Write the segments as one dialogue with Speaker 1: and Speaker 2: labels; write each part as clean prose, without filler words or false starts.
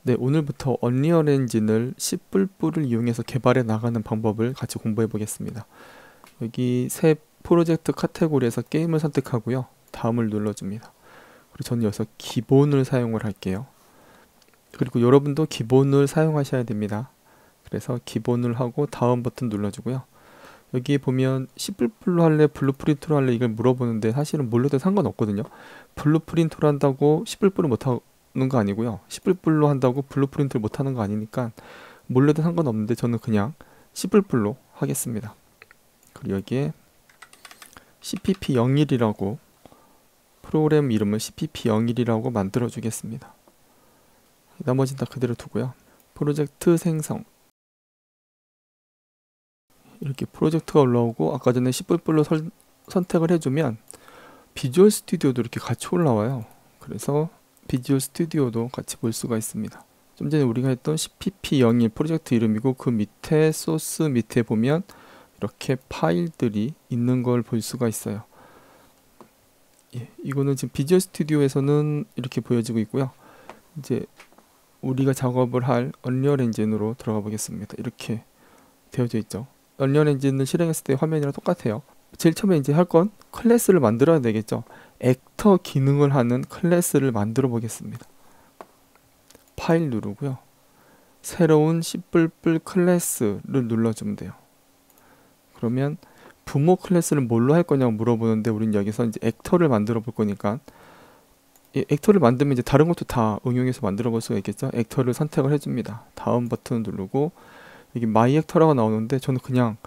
Speaker 1: 네, 오늘부터 언리얼 엔진을 C++을 이용해서 개발해 나가는 방법을 같이 공부해 보겠습니다. 여기 새 프로젝트 카테고리에서 게임을 선택하고요. 다음을 눌러줍니다. 그리고 저는 여기서 기본을 사용을 할게요. 그리고 여러분도 기본을 사용하셔야 됩니다. 그래서 기본을 하고 다음 버튼 눌러주고요. 여기 보면 C++로 할래, 블루프린트로 할래 이걸 물어보는데 사실은 몰라도 상관없거든요. 블루프린트로 한다고 C++를 못하는 거 아니고요. C++로 한다고 블루프린트를 못하는 거 아니니까 몰라도 상관없는데 저는 그냥 C++로 하겠습니다. 그리고 여기에 cpp01이라고 프로그램 이름을 cpp01이라고 만들어 주겠습니다. 나머지는 다 그대로 두고요. 프로젝트 생성, 이렇게 프로젝트가 올라오고 아까 전에 C++로 선택을 해주면 비주얼 스튜디오도 이렇게 같이 올라와요. 그래서 비주얼 스튜디오도 같이 볼 수가 있습니다. 좀 전에 우리가 했던 cpp01 프로젝트 이름이고 그 밑에 소스 밑에 보면 이렇게 파일들이 있는 걸 볼 수가 있어요. 이거는 지금 비주얼 스튜디오에서는 이렇게 보여지고 있고요. 이제 우리가 작업을 할 언리얼 엔진으로 들어가 보겠습니다. 이렇게 되어져 있죠. 언리얼 엔진을 실행했을 때 화면이랑 똑같아요. 제일 처음에 이제 할 건 클래스를 만들어야 되겠죠. 액터 기능을 하는 클래스를 만들어 보겠습니다. 파일 누르고요. 새로운 C++ 클래스를 눌러주면 돼요. 그러면 부모 클래스를 뭘로 할 거냐고 물어보는데 우린 여기서 이제 액터를 만들어 볼 거니까 이 액터를 만들면 이제 다른 것도 다 응용해서 만들어 볼 수가 있겠죠. 액터를 선택을 해줍니다. 다음 버튼 누르고 여기 my 액터라고 나오는데 저는 그냥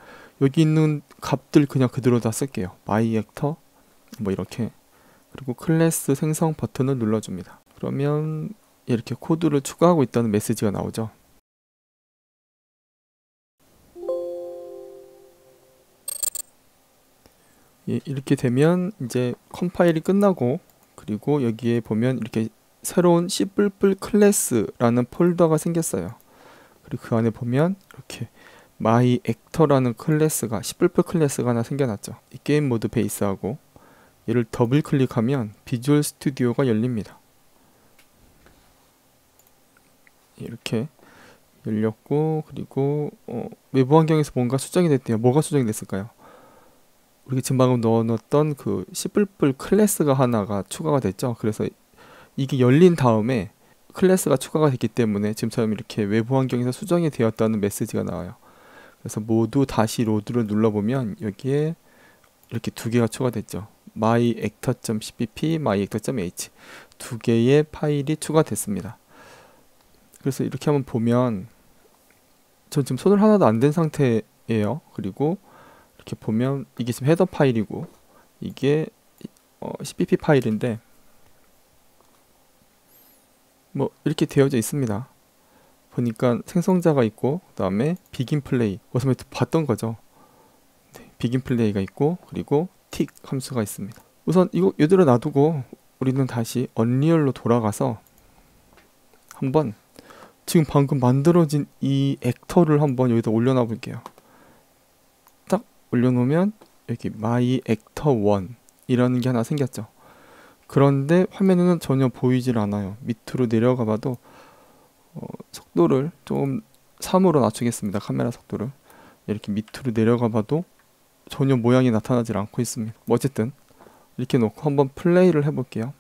Speaker 1: 여기 있는 값들 그냥 그대로 다 쓸게요. my 액터 뭐 이렇게, 그리고 클래스 생성 버튼을 눌러줍니다. 그러면 이렇게 코드를 추가하고 있다는 메시지가 나오죠. 이렇게 되면 이제 컴파일이 끝나고, 그리고 여기에 보면 이렇게 새로운 C++ 클래스라는 폴더가 생겼어요. 그리고 그 안에 보면 이렇게 my actor라는 클래스가 C++ 클래스가 하나 생겨났죠. 이 게임 모드 베이스하고 얘를 더블 클릭하면 비주얼 스튜디오가 열립니다. 이렇게 열렸고, 그리고 외부 환경에서 뭔가 수정이 됐대요. 뭐가 수정이 됐을까요? 우리가 지금 방금 넣어놨던 그 C++ 클래스가 하나가 추가가 됐죠. 그래서 이게 열린 다음에 클래스가 추가가 됐기 때문에 지금처럼 이렇게 외부 환경에서 수정이 되었다는 메시지가 나와요. 그래서 모두 다시 로드를 눌러보면 여기에 이렇게 두 개가 추가됐죠. myactor.cpp, myactor.h 두 개의 파일이 추가됐습니다. 그래서 이렇게 한번 보면 전 지금 손을 하나도 안 댄 상태예요. 그리고 이렇게 보면 이게 지금 헤더 파일이고 이게 cpp 파일인데 뭐 이렇게 되어져 있습니다. 보니까 생성자가 있고 그 다음에 비긴 플레이, 어서 봤던 거죠. 네, 비긴 플레이가 있고 그리고 틱 함수가 있습니다. 우선 이거 이대로 놔두고 우리는 다시 언리얼로 돌아가서 한번 지금 방금 만들어진 이 액터를 한번 여기다 올려놔 볼게요. 딱 올려놓으면 여기 my actor 1 이라는 게 하나 생겼죠. 그런데 화면에는 전혀 보이질 않아요. 밑으로 내려가 봐도 속도를 좀 3으로 낮추겠습니다. 카메라 속도를. 이렇게 밑으로 내려가 봐도 전혀 모양이 나타나질 않고 있습니다. 뭐 어쨌든 이렇게 놓고 한번 플레이를 해볼게요.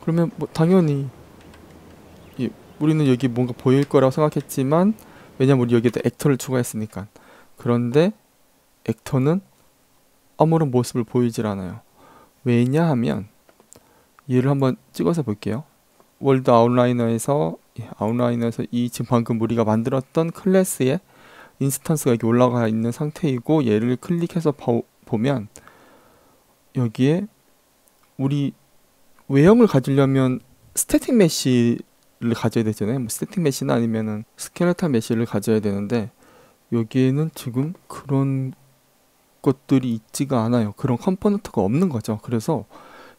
Speaker 1: 그러면 뭐 당연히 우리는 여기 뭔가 보일 거라고 생각했지만, 왜냐면 우리 여기에다 액터를 추가했으니까. 그런데 액터는 아무런 모습을 보이질 않아요. 왜냐하면 얘를 한번 찍어서 볼게요. 월드 아웃라이너에서 이 지금 방금 우리가 만들었던 클래스의 인스턴스가 여기 올라가 있는 상태이고, 얘를 클릭해서 보면 여기에 우리 외형을 가지려면 스태틱 메쉬를 가져야 되잖아요. 뭐 스태틱 메쉬나 아니면은 스켈레탈 메쉬를 가져야 되는데 여기에는 지금 그런 것들이 있지가 않아요. 그런 컴포넌트가 없는 거죠. 그래서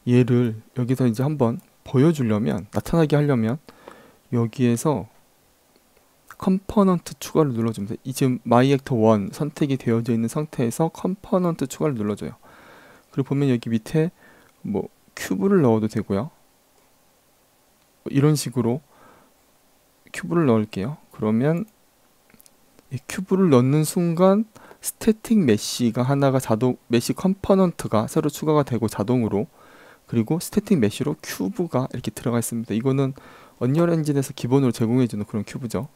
Speaker 1: 얘를 여기서 이제 한번 보여주려면, 나타나게 하려면 여기에서 컴포넌트 추가를 눌러줍니다. 이 지금 myActor1 선택이 되어져 있는 상태에서 컴포넌트 추가를 눌러줘요. 그리고 보면 여기 밑에 뭐 큐브를 넣어도 되고요. 이런 식으로 큐브를 넣을게요. 그러면 이 큐브를 넣는 순간 스태틱 메쉬가 하나가 메쉬 컴포넌트가 새로 추가가 되고 자동으로, 그리고 스태틱 메쉬로 큐브가 이렇게 들어가 있습니다. 이거는 언리얼 엔진에서 기본으로 제공해주는 그런 큐브죠.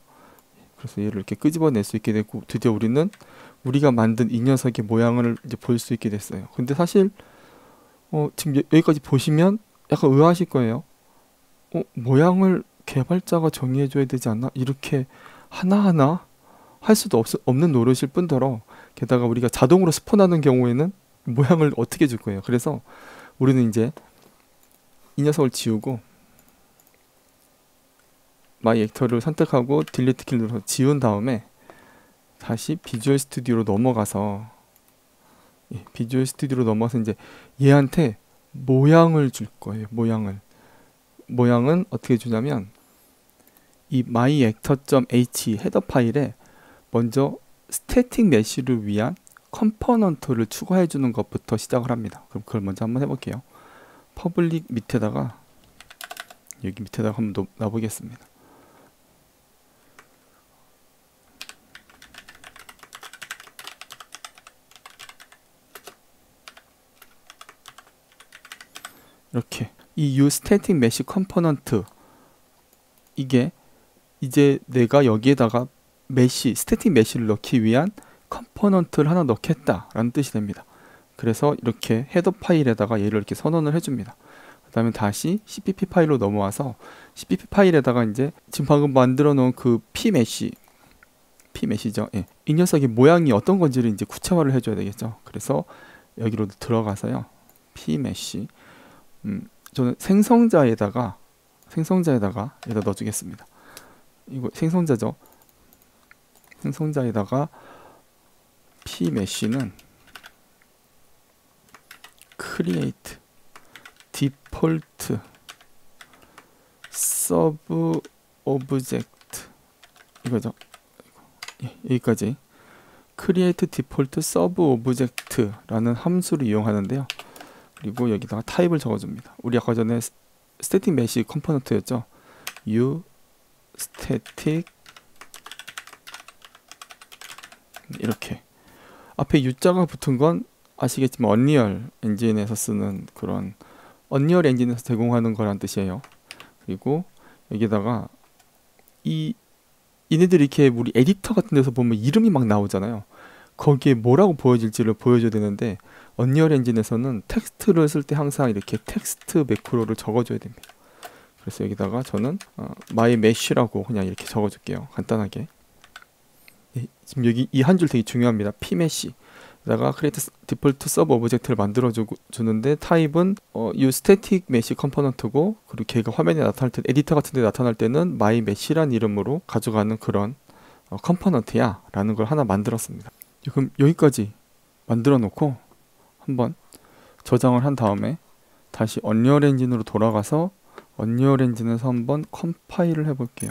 Speaker 1: 그래서 얘를 이렇게 끄집어낼 수 있게 되고, 드디어 우리는 우리가 만든 이 녀석의 모양을 이제 볼 수 있게 됐어요. 근데 사실 지금 여기까지 보시면 약간 의아하실 거예요. 모양을 개발자가 정의해줘야 되지 않나? 이렇게 하나하나 할 수도 없는 노릇일 뿐더러, 게다가 우리가 자동으로 스폰하는 경우에는 모양을 어떻게 줄 거예요. 그래서 우리는 이제 이 녀석을 지우고 마이 액터를 선택하고 딜리트 키를 눌러서 지운 다음에 다시 비주얼 스튜디오로 넘어가서 이제 얘한테 모양을 줄 거예요. 모양은 어떻게 주냐면 이 myActor.h 헤더 파일에 먼저 스태틱 메쉬를 위한 컴포넌트를 추가해 주는 것부터 시작을 합니다. 그럼 그걸 먼저 한번 해볼게요. 퍼블릭 밑에다가, 여기 밑에다가 한번 놔보겠습니다. 이렇게 이 static mesh 컴포넌트, 이게 이제 내가 여기에다가 스태틱 메쉬를 넣기 위한 컴포넌트를 하나 넣겠다 라는 뜻이 됩니다. 그래서 이렇게 헤더 파일에다가 얘를 이렇게 선언을 해줍니다. 그 다음에 다시 cpp 파일로 넘어와서 cpp 파일에다가 이제 지금 방금 만들어 놓은 그 pmesh죠. 예. 이 녀석의 모양이 어떤 건지를 이제 구체화를 해줘야 되겠죠. 그래서 여기로 들어가서요, pmesh, 저는 생성자에다가 여기다 넣어주겠습니다. 이거 생성자죠. 생성자에다가 pmesh는 create default sub object, 이거죠. 여기까지 create default sub object라는 함수를 이용하는데요. 그리고 여기다가 타입을 적어줍니다. 우리 아까 전에 static mesh 컴포넌트였죠. u static, 이렇게 앞에 U자가 붙은 건 아시겠지만 언리얼 엔진에서 쓰는 그런 언리얼 엔진에서 제공하는 거란 뜻이에요. 그리고 여기다가 이네들이 이렇게 우리 에디터 같은 데서 보면 이름이 막 나오잖아요. 거기에 뭐라고 보여질지를 보여줘야 되는데, 언리얼 엔진에서는 텍스트를 쓸 때 항상 이렇게 텍스트 매크로를 적어줘야 됩니다. 그래서 여기다가 저는 my mesh라고 그냥 이렇게 적어줄게요. 간단하게. 지금 여기 이 한 줄 되게 중요합니다. pmesh에다가 create default sub object를 만들어 주는데, 타입은 이 static mesh 컴포넌트고, 그리고 걔가 화면에 나타날 때, 에디터 같은 데 나타날 때는 my mesh란 이름으로 가져가는 그런 컴포넌트야 라는 걸 하나 만들었습니다. 지금 여기까지 만들어 놓고 한번 저장을 한 다음에 다시 언리얼 엔진으로 돌아가서 언리얼 엔진에서 한번 컴파일을 해볼게요.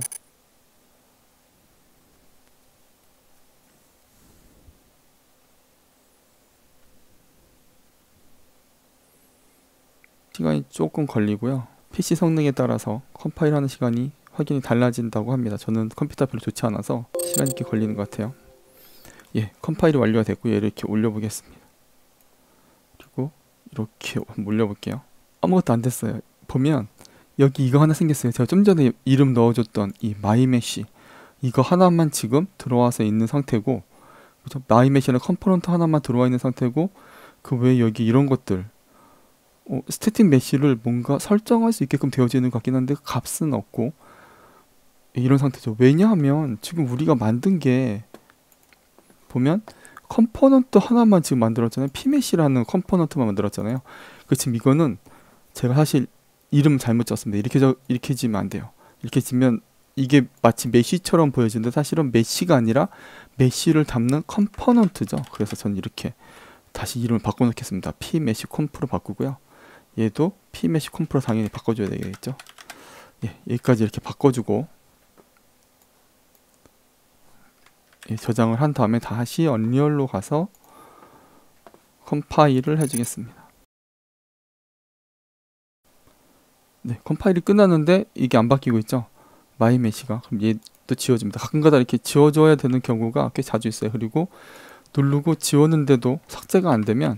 Speaker 1: 시간이 조금 걸리고요. PC 성능에 따라서 컴파일하는 시간이 확연히 달라진다고 합니다. 저는 컴퓨터 별로 좋지 않아서 시간이 이렇게 걸리는 것 같아요. 예, 컴파일이 완료가 됐고 얘를 이렇게 올려보겠습니다. 그리고 이렇게 올려볼게요. 아무것도 안 됐어요. 보면 여기 이거 하나 생겼어요. 제가 좀 전에 이름 넣어줬던 이 mymesh, 이거 하나만 지금 들어와서 있는 상태고, 그렇죠? myMesh는 컴포넌트 하나만 들어와 있는 상태고, 그 외에 여기 이런 것들 스태틱 메쉬를 뭔가 설정할 수 있게끔 되어져 있는 것 같긴 한데 값은 없고, 이런 상태죠. 왜냐하면 지금 우리가 만든 게 보면 컴포넌트 하나만 지금 만들었잖아요. pmesh라는 컴포넌트만 만들었잖아요. 그 지금 이거는 제가 사실 이름 잘못 짰습니다. 이렇게 지면 안 돼요. 이렇게 지면 이게 마치 메쉬처럼 보여지는데 사실은 메쉬가 아니라 메쉬를 담는 컴포넌트죠. 그래서 저는 이렇게 다시 이름을 바꿔놓겠습니다. pmesh 컴프로 바꾸고요. 얘도 pmesh 컴프로 당연히 바꿔줘야 되겠죠. 예, 여기까지 이렇게 바꿔주고, 예, 저장을 한 다음에 다시 언리얼로 가서 컴파일을 해주겠습니다. 네, 컴파일이 끝났는데 이게 안 바뀌고 있죠. 마이메시가. 그럼 얘도 지워집니다. 가끔가다 이렇게 지워줘야 되는 경우가 꽤 자주 있어요. 그리고 누르고 지웠는데도 삭제가 안 되면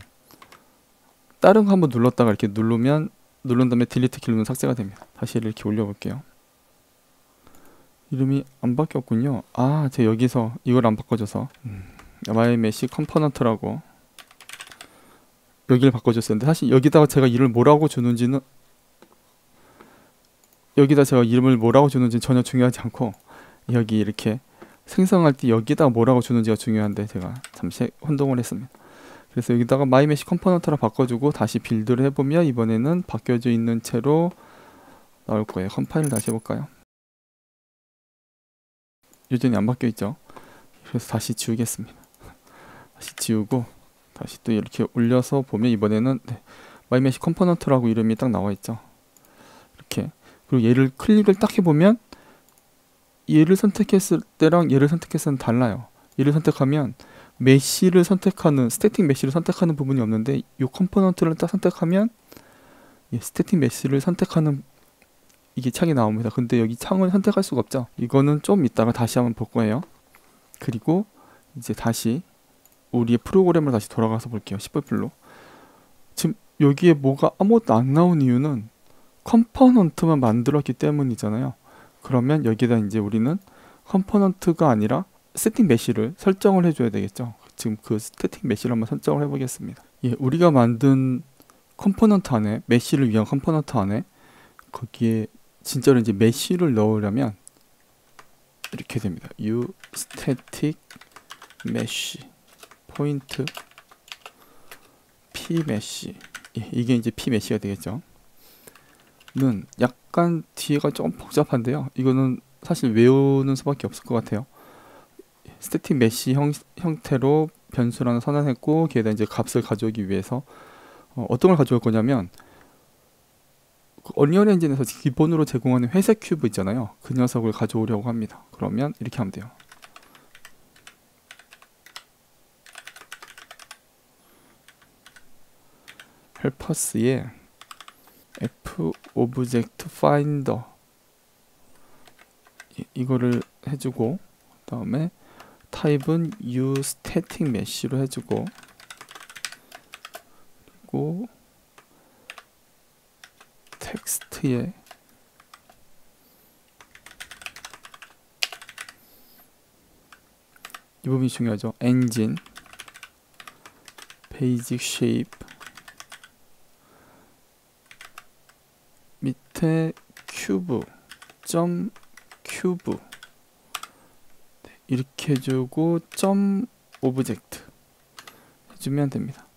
Speaker 1: 다른 거 한번 눌렀다가 이렇게 누른 다음에 딜리트 키 누르면 삭제가 됩니다. 다시 이렇게 올려볼게요. 이름이 안 바뀌었군요. 아, 제가 여기서 이걸 안 바꿔줘서 마이메시 컴포넌트라고 여기를 바꿔줬었는데, 사실 여기다가 제가 이름을 뭐라고 주는지는 전혀 중요하지 않고, 여기 이렇게 생성할 때 여기다가 뭐라고 주는지가 중요한데 제가 잠시 혼동을 했습니다. 그래서 여기다가 마이메시 컴포넌트라 바꿔주고 다시 빌드를 해보면 이번에는 바뀌어져 있는 채로 나올 거예요. 컴파일 다시 해볼까요? 여전히 안 바뀌어 있죠. 그래서 다시 지우겠습니다. 다시 지우고 다시 또 이렇게 올려서 보면 이번에는 마이메시 컴포넌트라고 이름이 딱 나와 있죠. 이렇게. 그리고 얘를 클릭을 딱 해보면 얘를 선택했을 때랑 얘를 선택했을 때는 달라요. 얘를 선택하면 메시를 선택하는, 스태틱 메시를 선택하는 부분이 없는데, 이 컴포넌트를 딱 선택하면 스태틱 메시를 선택하는 이게 창이 나옵니다. 근데 여기 창을 선택할 수가 없죠. 이거는 좀 이따가 다시 한번 볼 거예요. 그리고 이제 다시 우리의 프로그램을 다시 돌아가서 볼게요. 10불로. 지금 여기에 뭐가 아무것도 안 나온 이유는 컴포넌트만 만들었기 때문이잖아요. 그러면 여기다 이제 우리는 컴포넌트가 아니라 스태틱 메시를 설정을 해줘야 되겠죠. 지금 그 스태틱 메시를 한번 설정을 해보겠습니다. 우리가 만든 컴포넌트 안에, 메시를 위한 컴포넌트 안에 거기에 진짜로 이제 메시를 넣으려면 이렇게 됩니다. u static mesh 포인트 p mesh, 이게 이제 p mesh가 되겠죠. 는 약간 뒤에가 좀 복잡한데요. 이거는 사실 외우는 수밖에 없을 것 같아요. 스태틱 메시 형태로 변수를 하나 선언했고, 걔에다 이제 값을 가져오기 위해서 어떤 걸 가져올 거냐면, 그 언리얼 엔진에서 기본으로 제공하는 회색 큐브 있잖아요. 그 녀석을 가져오려고 합니다. 그러면 이렇게 하면 돼요. 헬퍼스에 f object finder 이거를 해주고, 그 다음에 타입은 u static mesh로 해주고, 그리고 텍스트에 이 부분이 중요하죠. engine basic shape 밑에 큐브 점 큐브 이렇게 해주고 점 오브젝트 해주면 됩니다.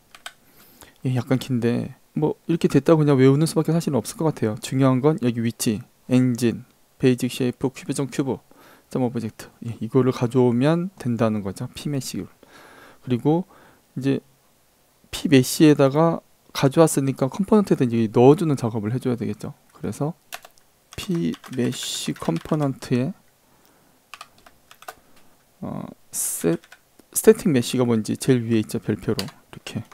Speaker 1: 약간 긴데 뭐 이렇게 됐다고 그냥 외우는 수밖에 사실은 없을 것 같아요. 중요한 건 여기 위치, 엔진, 베이직 쉐이프, 큐브 점 큐브 점 오브젝트, 이거를 가져오면 된다는 거죠. pmesh. 그리고 이제 pmesh에다가 가져왔으니까 컴포넌트에다 이제 넣어주는 작업을 해줘야 되겠죠. 그래서 pmesh 컴포넌트에 스태틱 메시가 뭔지 제일 위에 있죠. 별표로 이렇게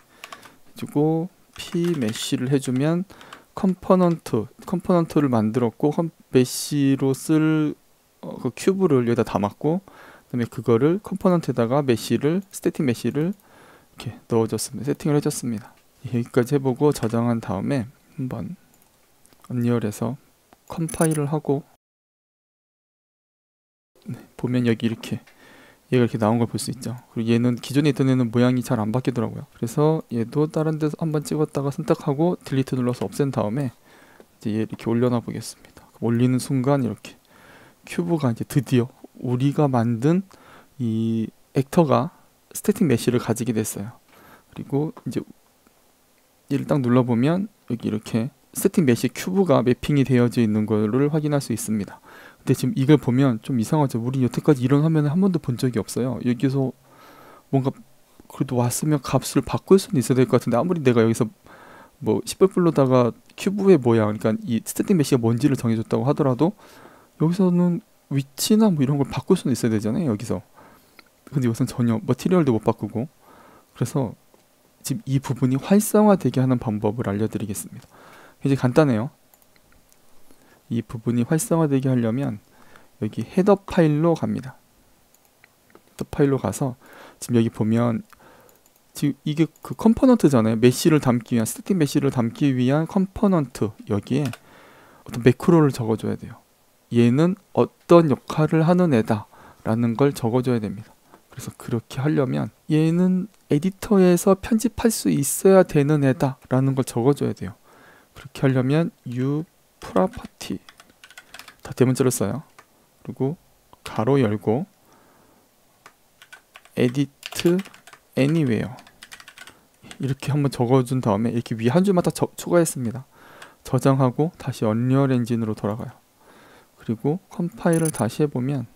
Speaker 1: 해주고 pmesh를 해주면 컴포넌트를 만들었고, 메시로 쓸 그 큐브를 여기다 담았고, 그다음에 그거를 컴포넌트에다가 스태틱 메시를 이렇게 넣어줬습니다. 세팅을 해줬습니다. 여기까지 해보고 저장한 다음에 한번 언리얼에서 컴파일을 하고, 보면 여기 이렇게 얘가 이렇게 나온 걸 볼 수 있죠. 그리고 얘는 기존에 있던 애는 모양이 잘 안 바뀌더라고요. 그래서 얘도 다른 데서 한번 찍었다가 선택하고 딜리트 눌러서 없앤 다음에 이제 얘 이렇게 올려놔 보겠습니다. 올리는 순간 이렇게 큐브가 이제 드디어 우리가 만든 이 액터가 스태틱 메시를 가지게 됐어요. 그리고 이제 얘를 딱 눌러보면 여기 이렇게 스태틱 메시 큐브가 매핑이 되어져 있는 거를 확인할 수 있습니다. 근데 지금 이걸 보면 좀 이상하죠. 우리 여태까지 이런 화면을 한 번도 본 적이 없어요. 여기서 뭔가 그래도 왔으면 값을 바꿀 수는 있어야 될 것 같은데, 아무리 내가 여기서 뭐 10불로다가 큐브의 모양, 그러니까 이 스태틱 메시가 뭔지를 정해줬다고 하더라도 여기서는 위치나 뭐 이런 걸 바꿀 수는 있어야 되잖아요. 여기서. 근데 이것은 전혀 머티리얼도 못 바꾸고, 그래서 지금 이 부분이 활성화되게 하는 방법을 알려드리겠습니다. 굉장히 간단해요. 이 부분이 활성화되게 하려면 여기 헤더 파일로 갑니다. 헤더 파일로 가서 지금 여기 보면 지금 이게 그 컴포넌트잖아요. 메시를 담기 위한, 스태틱 메시를 담기 위한 컴포넌트, 여기에 어떤 매크로를 적어줘야 돼요. 얘는 어떤 역할을 하는 애다 라는 걸 적어줘야 됩니다. 그래서 그렇게 하려면 얘는 에디터에서 편집할 수 있어야 되는 애다 라는 걸 적어줘야 돼요. 그렇게 하려면 uProperty 다 대문자로 써요. 그리고 가로 열고 edit anywhere 이렇게 한번 적어준 다음에 이렇게 위 한 줄만 딱 추가했습니다. 저장하고 다시 언리얼 엔진으로 돌아가요. 그리고 컴파일을 다시 해보면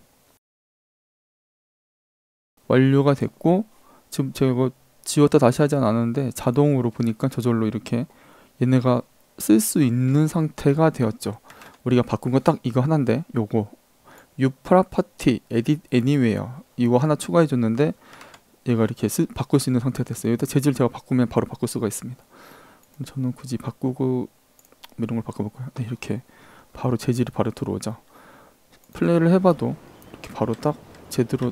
Speaker 1: 완료가 됐고, 지금 제가 이거 지웠다 다시 하지 않았는데 자동으로 보니까 저절로 이렇게 얘네가 쓸 수 있는 상태가 되었죠. 우리가 바꾼 건 딱 이거 하나인데, 요거 uProperty edit anywhere 이거 하나 추가해 줬는데 얘가 이렇게 바꿀 수 있는 상태가 됐어요. 여기다 재질 제가 바꾸면 바로 바꿀 수가 있습니다. 저는 굳이 바꾸고 이런 걸 바꿔볼까요? 네, 이렇게 바로 재질이 바로 들어오죠. 플레이를 해봐도 이렇게 바로 딱 제대로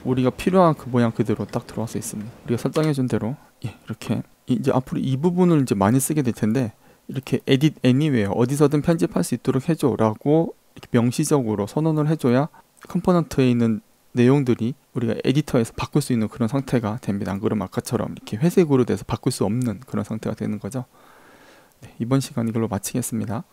Speaker 1: 우리가 필요한 그 모양 그대로 딱 들어와서 있습니다. 우리가 설정해준 대로 이렇게 이제 앞으로 이 부분을 이제 많이 쓰게 될 텐데, 이렇게 edit anywhere 어디서든 편집할 수 있도록 해줘 라고 이렇게 명시적으로 선언을 해줘야 컴포넌트에 있는 내용들이 우리가 에디터에서 바꿀 수 있는 그런 상태가 됩니다. 안 그러면 아까처럼 이렇게 회색으로 돼서 바꿀 수 없는 그런 상태가 되는 거죠. 네, 이번 시간 이걸로 마치겠습니다.